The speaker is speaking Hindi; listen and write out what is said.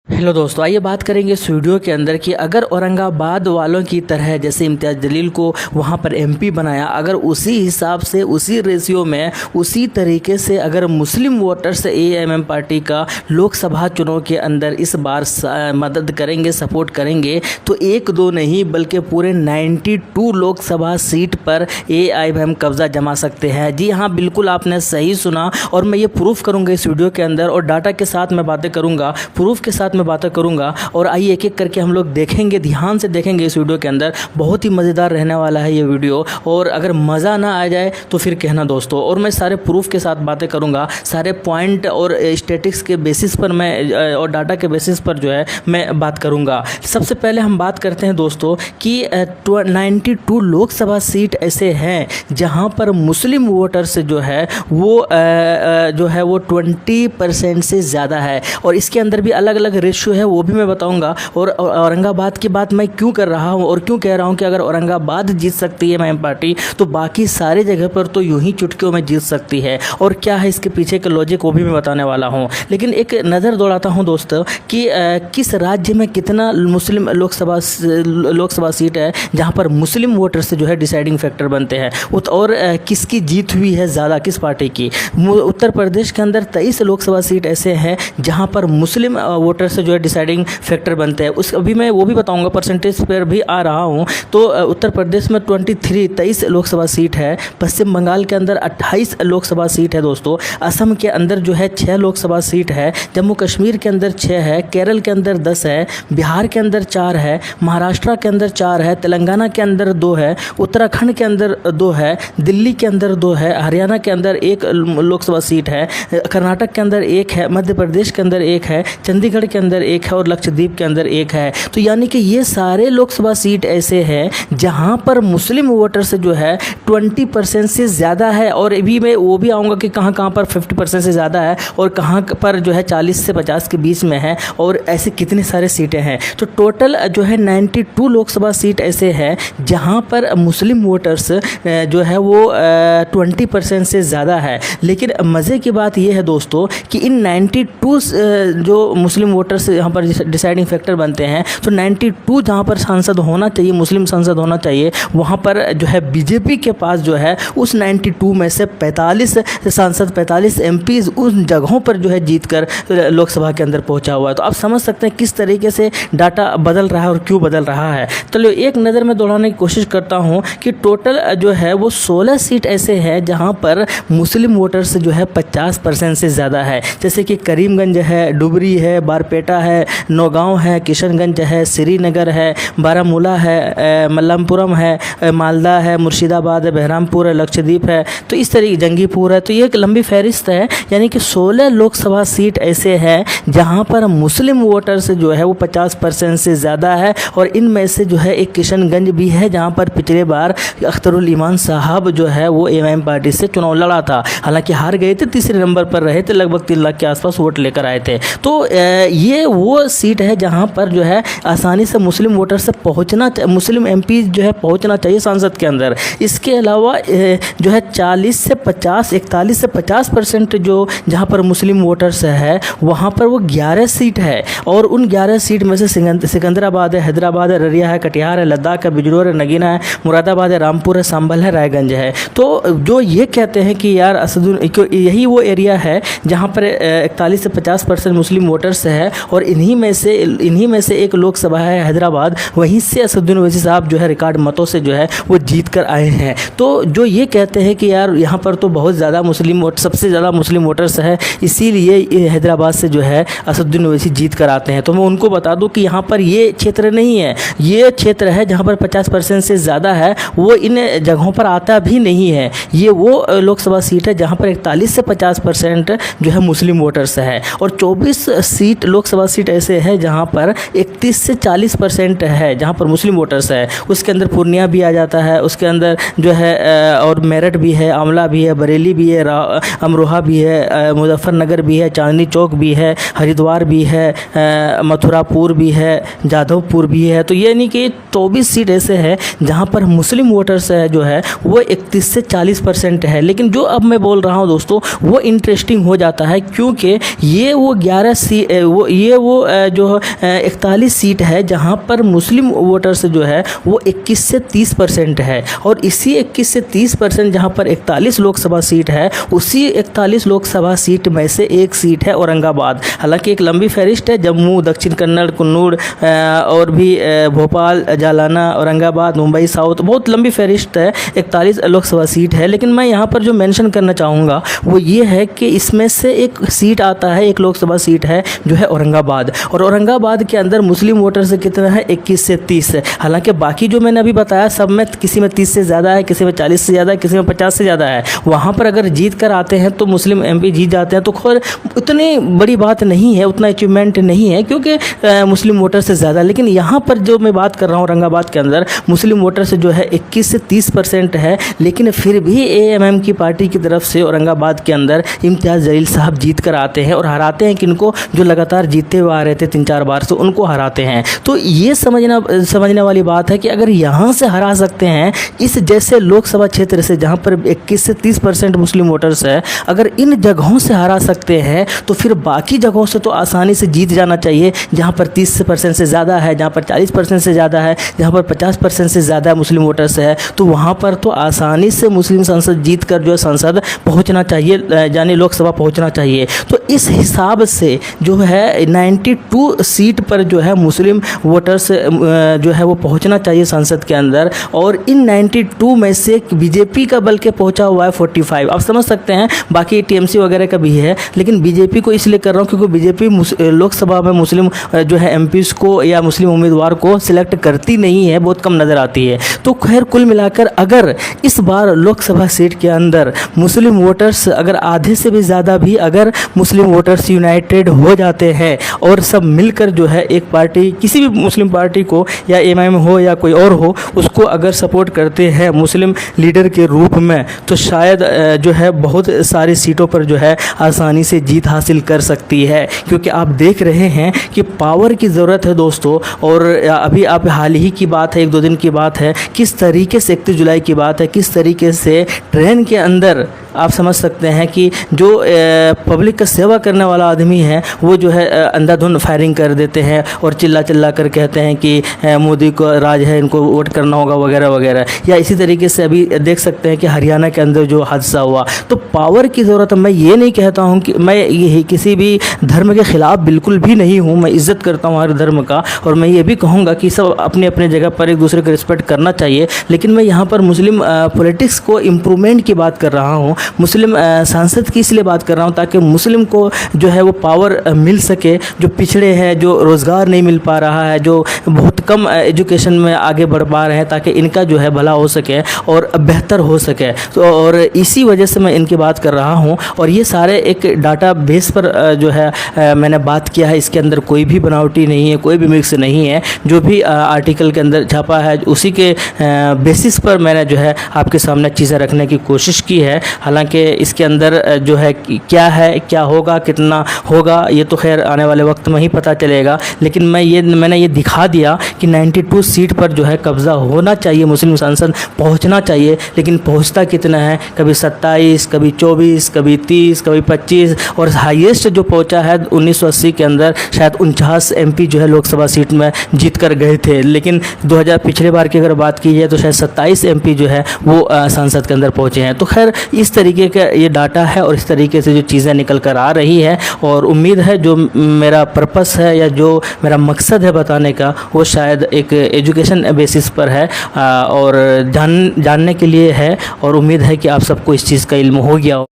हेलो दोस्तों, आइए बात करेंगे इस वीडियो के अंदर कि अगर औरंगाबाद वालों की तरह जैसे इम्तियाज़ जलील को वहाँ पर एमपी बनाया, अगर उसी हिसाब से उसी रेशियो में उसी तरीके से अगर मुस्लिम वोटर्स एएमएम पार्टी का लोकसभा चुनाव के अंदर इस बार मदद करेंगे, सपोर्ट करेंगे, तो एक दो नहीं बल्कि पूरे 92 लोकसभा सीट पर एआईएमएम कब्जा जमा सकते हैं। जी हाँ, बिल्कुल आपने सही सुना और मैं ये प्रूफ करूँगा इस वीडियो के अंदर और डाटा के साथ मैं बातें करूँगा, प्रूफ के साथ मैं बातें करूंगा और आइए एक एक करके हम लोग देखेंगे, ध्यान से देखेंगे इस वीडियो के अंदर। बहुत ही मज़ेदार रहने वाला है ये वीडियो और अगर मज़ा ना आ जाए तो फिर कहना दोस्तों। और मैं सारे प्रूफ के साथ बातें करूंगा, सारे पॉइंट और स्टैटिक्स के बेसिस पर मैं और डाटा के बेसिस पर जो है मैं बात करूंगा। सबसे पहले हम बात करते हैं दोस्तों कि 92 लोकसभा सीट ऐसे हैं जहां पर मुस्लिम वोटर्स जो है वो 20% से ज़्यादा है और इसके अंदर भी अलग अलग रेशियो है, वो भी मैं बताऊंगा। और औरंगाबाद की बात मैं क्यों कर रहा हूं और क्यों कह रहा हूं कि अगर औरंगाबाद जीत सकती है एमआईएम पार्टी तो बाकी सारे जगह पर तो यूं ही चुटकियों में जीत सकती है। और क्या है इसके पीछे का लॉजिक वो भी मैं बताने वाला हूं। लेकिन एक नज़र दौड़ाता हूं दोस्तों कि किस राज्य में कितना मुस्लिम लोकसभा सीट है जहां पर मुस्लिम वोटर से जो है डिसाइडिंग फैक्टर बनते हैं और किसकी जीत हुई है ज़्यादा, किस पार्टी की। उत्तर प्रदेश के अंदर 23 लोकसभा सीट ऐसे हैं जहाँ पर मुस्लिम वोटर से जो है डिसाइडिंग फैक्टर बनते हैं। उस अभी मैं वो भी बताऊंगा, परसेंटेज पर भी आ रहा हूँ। तो उत्तर प्रदेश में 23 लोकसभा सीट है, पश्चिम बंगाल के अंदर 28 लोकसभा सीट है दोस्तों, असम के अंदर जो है 6 लोकसभा सीट है, जम्मू कश्मीर के अंदर 6 है, केरल के अंदर 10 है, बिहार के अंदर 4 है, महाराष्ट्र के अंदर 4 है, तेलंगाना के अंदर 2 है, उत्तराखंड के अंदर 2 है, दिल्ली के अंदर 2 है, हरियाणा के अंदर 1 लोकसभा सीट है, कर्नाटक के अंदर 1 है, मध्य प्रदेश के अंदर 1 है, चंडीगढ़ के अंदर 1 है और लक्षद्वीप के अंदर 1 है। तो यानी कि ये सारे लोकसभा सीट ऐसे हैं जहां पर मुस्लिम वोटर से जो है 20% से ज़्यादा है। और अभी मैं वो भी आऊँगा कि कहाँ कहाँ पर 50% से ज़्यादा है और कहाँ पर जो है 40 से 50 के बीच में है और ऐसे कितने सारे सीटें हैं। तो टोटल जो है 92 लोकसभा सीट ऐसे हैं जहाँ पर मुस्लिम वोटर्स जो है वो 20% से ज़्यादा है। लेकिन मज़े की बात यह है दोस्तों कि इन 92 जो मुस्लिम वोटर्स यहाँ पर डिसाइडिंग फैक्टर बनते हैं, तो 92 जहाँ पर सांसद होना चाहिए, मुस्लिम सांसद होना चाहिए, वहाँ पर जो है बीजेपी के पास जो है उस 92 में से 45 सांसद, 45 एमपीज उन जगहों पर जो है जीतकर लोकसभा के अंदर पहुँचा हुआ है। तो आप समझ सकते हैं किस तरीके से डाटा बदल रहा है और क्यों बदल रहा है। चलो एक नज़र में दौड़ाने की कोशिश करता हूँ कि टोटल जो है वो 16 सीट ऐसे हैं जहाँ पर मुस्लिम वोटर्स जो है 50% से ज़्यादा है। जैसे कि करीमगंज है, डुबरी है, बारपेटा है, नौगांव है, किशनगंज है, श्रीनगर है, बारामूला है, मल्लमपुरम है, मालदा है, मुर्शिदाबाद है, बहरामपुर है, लक्षद्वीप है, तो इस तरीके जंगीपुर है। तो ये एक लंबी फहरिस्त है, यानी कि 16 लोकसभा सीट ऐसे हैं जहां पर मुस्लिम वोटर्स जो है वो 50% से ज़्यादा है। और इनमें से जो है एक किशनगंज भी है जहां पर पिछले बार अख्तरुल ईमान साहब जो है वो एमआईएम पार्टी से चुनाव लड़ा था, हालांकि हार गए थे, तीसरे नंबर पर रहे थे, लगभग 3 लाख के आसपास वोट लेकर आए थे। तो ये वो सीट है जहां पर जो है आसानी से मुस्लिम वोटर से पहुंचना, मुस्लिम एमपी जो है पहुंचना चाहिए संसद के अंदर। इसके अलावा जो है 41 से 50% जो जहां पर मुस्लिम वोटर्स है वहां पर वो 11 सीट है और उन 11 सीट में से सिकंदराबाद है, हैदराबाद है, ररिया है, कटिहार है, लद्दाख है, बिजनौर है, नगीना है, मुरादाबाद है, रामपुर है, संभल है, रायगंज है। तो जो ये कहते हैं कि यार यही वो एरिया है जहाँ पर 41 से 50% मुस्लिम वोटर्स है और इन्हीं में से एक लोकसभा है हैदराबाद, वहीं से असदुद्दीन ओवैसी साहब जो है रिकॉर्ड मतों से जो है वो जीत कर आए हैं। तो जो ये कहते हैं कि यार यहाँ पर तो बहुत ज़्यादा सबसे ज़्यादा मुस्लिम वोटर्स है, इसीलिए हैदराबाद से जो है असदुद्दीन ओवैसी जीत कर आते हैं। तो मैं उनको बता दूं कि यहाँ पर ये क्षेत्र नहीं है, ये क्षेत्र है जहाँ पर 50% से ज़्यादा है, वो इन जगहों पर आता भी नहीं है। ये वो लोकसभा सीट है जहाँ पर 41 से 50% जो है मुस्लिम वोटर्स है और 24 सीट लोकसभा सीट ऐसे है जहाँ पर 31 से 40% है जहाँ पर मुस्लिम वोटर्स है। उसके अंदर पूर्णिया भी आ जाता है, उसके अंदर जो है और मेरठ भी है, आंवला भी है, बरेली भी है, अमरोहा भी है, मुजफ्फरनगर भी है, चांदनी चौक भी है, हरिद्वार भी है, मथुरापुर भी है, जाधवपुर भी है। तो ये नहीं कि 24 सीट ऐसे है जहाँ पर मुस्लिम वोटर्स है जो है वो 31 से 40% है। लेकिन जो अब मैं बोल रहा हूँ दोस्तों वो इंटरेस्टिंग हो जाता है क्योंकि ये वो ये वो जो 41 सीट है जहाँ पर मुस्लिम वोटर्स जो है वो 21 से 30% है, और इसी 21 से 30% जहाँ पर 41 लोकसभा सीट है, उसी 41 लोकसभा सीट में से एक सीट है औरंगाबाद। हालांकि एक लंबी फहरिस्त है, जम्मू, दक्षिण कन्नड़, कन्नौज और भी भोपाल, जालना, औरंगाबाद, मुंबई साउथ, बहुत लंबी फहरिस्त है, 41 लोकसभा सीट है। लेकिन मैं यहाँ पर जो मेंशन करना चाहूँगा वो ये है कि इसमें से एक सीट आता है, एक लोकसभा सीट है जो है औरंगाबाद, और औरंगाबाद के अंदर मुस्लिम वोटर से कितना है, 21 से 30 है। हालांकि बाकी जो मैंने अभी बताया सब में किसी में 30 से ज़्यादा है, किसी में 40 से ज़्यादा है, किसी में 50 से ज़्यादा है। वहाँ पर अगर जीत कर आते हैं तो मुस्लिम MP जीत जाते हैं, तो खैर उतनी बड़ी बात नहीं है, उतना अचीवमेंट नहीं है क्योंकि मुस्लिम वोटर से ज़्यादा। लेकिन यहाँ पर जो मैं बात कर रहा हूँ औरंगाबाद के अंदर मुस्लिम वोटर से जो है 21 से 30% है, लेकिन फिर भी AMM की पार्टी की तरफ से औरंगाबाद के अंदर इम्तियाज़ जलील साहब जीत कर आते हैं, और हराते हैं किनको, जो लगातार जीतते हुए आ रहे थे 3-4 बार से, उनको हराते हैं। तो ये समझने वाली बात है कि अगर यहाँ से हरा सकते हैं इस जैसे लोकसभा क्षेत्र से जहाँ पर 21 से 30% मुस्लिम वोटर्स है, अगर इन जगहों से हरा सकते हैं तो फिर बाकी जगहों से तो आसानी से जीत जाना चाहिए, जहाँ पर 30% से ज़्यादा है, जहाँ पर 40% से ज़्यादा है, जहाँ पर 50% से ज़्यादा मुस्लिम वोटर्स है, तो वहाँ पर तो आसानी से मुस्लिम संसद जीत कर जो है संसद पहुँचना चाहिए, यानी लोकसभा पहुँचना चाहिए। तो इस हिसाब से जो है 92 सीट पर जो है मुस्लिम वोटर्स जो है वो पहुँचना चाहिए संसद के अंदर, और इन 92 में से BJP का बल्कि पहुँचा हुआ है 45। आप समझ सकते हैं, बाकी TMC वगैरह का भी है, लेकिन BJP को इसलिए कर रहा हूँ क्योंकि BJP लोकसभा में मुस्लिम जो है MPs को या मुस्लिम उम्मीदवार को सिलेक्ट करती नहीं है, बहुत कम नज़र आती है। तो खैर कुल मिलाकर अगर इस बार लोकसभा सीट के अंदर मुस्लिम वोटर्स अगर आधे से भी ज़्यादा भी अगर मुस्लिम वोटर्स यूनाइटेड हो जाते हैं और सब मिलकर जो है एक पार्टी, किसी भी मुस्लिम पार्टी को या AMM हो या कोई और हो, उसको अगर सपोर्ट करते हैं मुस्लिम लीडर के रूप में, तो शायद जो है बहुत सारी सीटों पर जो है आसानी से जीत हासिल कर सकती है। क्योंकि आप देख रहे हैं कि पावर की ज़रूरत है दोस्तों, और अभी आप हाल ही की बात है, 1-2 दिन की बात है, किस तरीके से 31 जुलाई की बात है, किस तरीके से ट्रेन के अंदर आप समझ सकते हैं कि जो पब्लिक का सेवा करने वाला आदमी है वो जो है अंधाधुंध फायरिंग कर देते हैं और चिल्ला कर कहते हैं कि मोदी को राज है, इनको वोट करना होगा वगैरह वगैरह। या इसी तरीके से अभी देख सकते हैं कि हरियाणा के अंदर जो हादसा हुआ, तो पावर की ज़रूरत है। मैं ये नहीं कहता हूँ कि मैं ये किसी भी धर्म के ख़िलाफ़ बिल्कुल भी नहीं हूँ, मैं इज़्ज़त करता हूँ हर धर्म का, और मैं ये भी कहूँगा कि सब अपने अपने जगह पर एक दूसरे को रिस्पेक्ट करना चाहिए। लेकिन मैं यहाँ पर मुस्लिम पॉलिटिक्स को इम्प्रूवमेंट की बात कर रहा हूँ, मुस्लिम सांसद की इसलिए बात कर रहा हूँ ताकि मुस्लिम को जो है वो पावर मिल सके, जो पिछड़े हैं, जो रोज़गार नहीं मिल पा रहा है, जो बहुत कम एजुकेशन में आगे बढ़ पा रहे हैं, ताकि इनका जो है भला हो सके और बेहतर हो सके। तो और इसी वजह से मैं इनकी बात कर रहा हूँ, और ये सारे एक डाटा बेस पर जो है मैंने बात किया है। इसके अंदर कोई भी बनावटी नहीं है, कोई भी मिक्स नहीं है, जो भी आर्टिकल के अंदर छापा है उसी के बेसिस पर मैंने जो है आपके सामने चीज़ें रखने की कोशिश की है। हालांकि इसके अंदर जो है क्या है, क्या होगा, कितना होगा, ये तो खैर आने वाले वक्त में ही पता चलेगा। लेकिन मैंने ये दिखा दिया कि 92 सीट पर जो है कब्ज़ा होना चाहिए, मुस्लिम सांसद पहुंचना चाहिए। लेकिन पहुंचता कितना है, कभी 27, कभी 24, कभी 30, कभी 25, और हाईएस्ट जो पहुंचा है 1980 के अंदर शायद 49 MP जो है लोकसभा सीट में जीत कर गए थे। लेकिन 2000 पिछले बार की अगर बात की जाए तो शायद 27 MP जो है वो संसद के अंदर पहुँचे हैं। तो खैर इस तरीके का ये डाटा है और इस तरीके से जो चीज़ें निकल कर आ रही है, और उम्मीद है जो मेरा पर्पस है या जो मेरा मकसद है बताने का वो शायद एक एजुकेशन बेसिस पर है और जानने के लिए है, और उम्मीद है कि आप सबको इस चीज़ का इल्म हो गया हो।